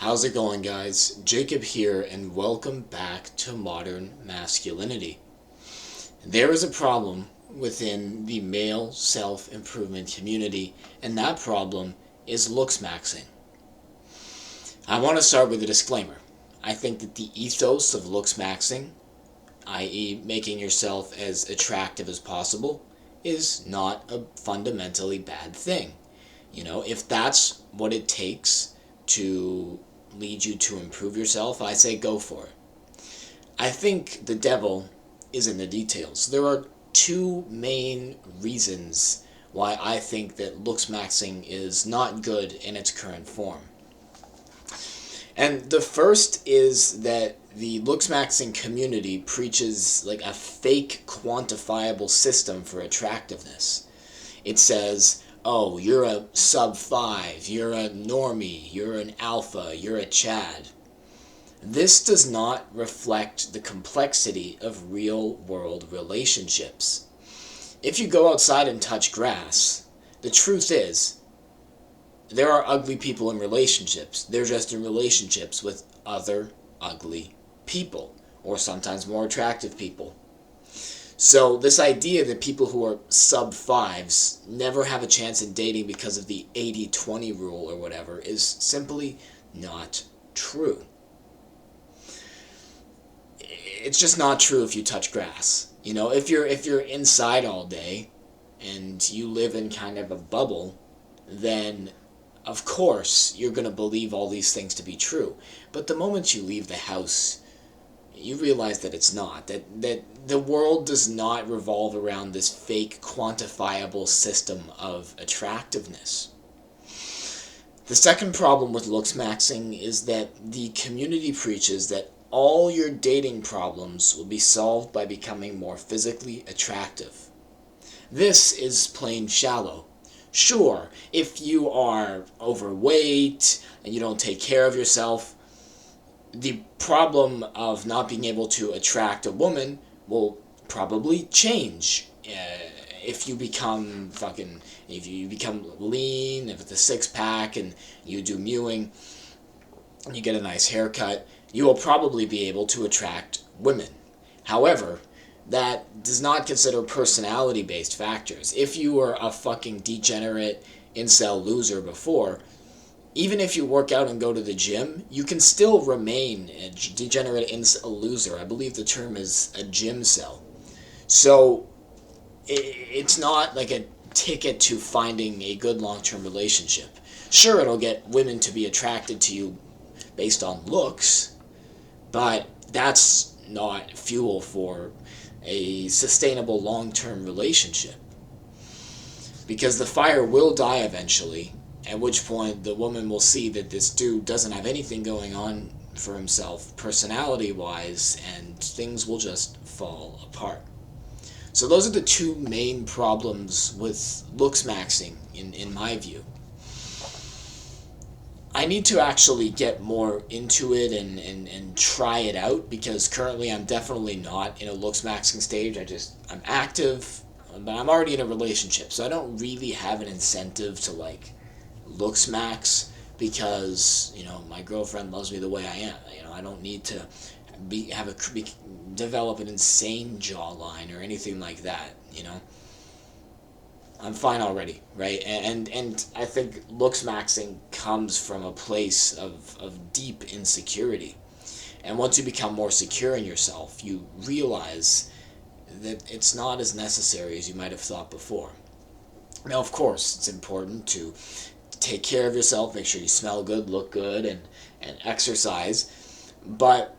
How's it going, guys? Jacob here, and welcome back to Modern Masculinity. There is a problem within the male self-improvement community, and that problem is looksmaxxing. I want to start with a disclaimer. I think that the ethos of looksmaxxing, i.e. making yourself as attractive as possible, is not a fundamentally bad thing. If that's what it takes to lead you to improve yourself, I say go for it. I think the devil is in the details. There are two main reasons why I think that looksmaxxing is not good in its current form. And the first is that the looksmaxxing community preaches like a fake quantifiable system for attractiveness. It says, oh, you're a sub 5, you're a normie, you're an alpha, you're a Chad. This does not reflect the complexity of real-world relationships. If you go outside and touch grass, the truth is, there are ugly people in relationships. They're just in relationships with other ugly people, or sometimes more attractive people. So this idea that people who are sub 5s never have a chance in dating because of the 80-20 rule or whatever is simply not true. It's just not true if you touch grass. If you're inside all day and you live in kind of a bubble, then of course you're going to believe all these things to be true. But the moment you leave the house, you realize that it's not, that the world does not revolve around this fake quantifiable system of attractiveness. The second problem with looksmaxxing is that the community preaches that all your dating problems will be solved by becoming more physically attractive. This is plain shallow. Sure, if you are overweight and you don't take care of yourself, the problem of not being able to attract a woman will probably change. If you become lean, if it's a six-pack and you do mewing, and you get a nice haircut, you will probably be able to attract women. However, that does not consider personality-based factors. If you were a fucking degenerate incel loser before, even if you work out and go to the gym, you can still remain a degenerate incel loser. I believe the term is a gym cell. So it's not like a ticket to finding a good long-term relationship. Sure, it'll get women to be attracted to you based on looks, but that's not fuel for a sustainable long-term relationship. Because the fire will die eventually, at which point the woman will see that this dude doesn't have anything going on for himself personality-wise, and things will just fall apart. So those are the two main problems with looksmaxxing in my view. I need to actually get more into it and try it out, because currently I'm definitely not in a looksmaxxing stage. I'm active, but I'm already in a relationship, so I don't really have an incentive to looksmaxx, because my girlfriend loves me the way I am. I don't need to develop an insane jawline or anything like that. I'm fine already, right? And I think looksmaxxing comes from a place of deep insecurity. And once you become more secure in yourself, you realize that it's not as necessary as you might have thought before. Now, of course, it's important to take care of yourself, make sure you smell good, look good, and exercise. But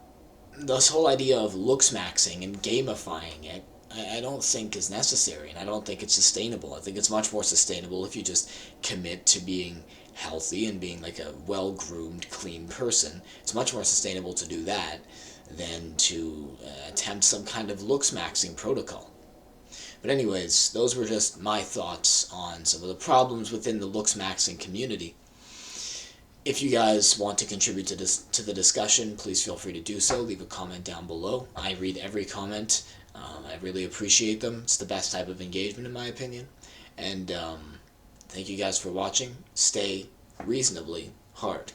this whole idea of looksmaxxing and gamifying it, I don't think is necessary, and I don't think it's sustainable. I think it's much more sustainable if you just commit to being healthy and being like a well-groomed, clean person. It's much more sustainable to do that than to attempt some kind of looksmaxxing protocol. But anyways, those were just my thoughts on some of the problems within the looksmaxxing community. If you guys want to contribute to the discussion, please feel free to do so. Leave a comment down below. I read every comment. I really appreciate them. It's the best type of engagement in my opinion. And thank you guys for watching. Stay reasonably hard.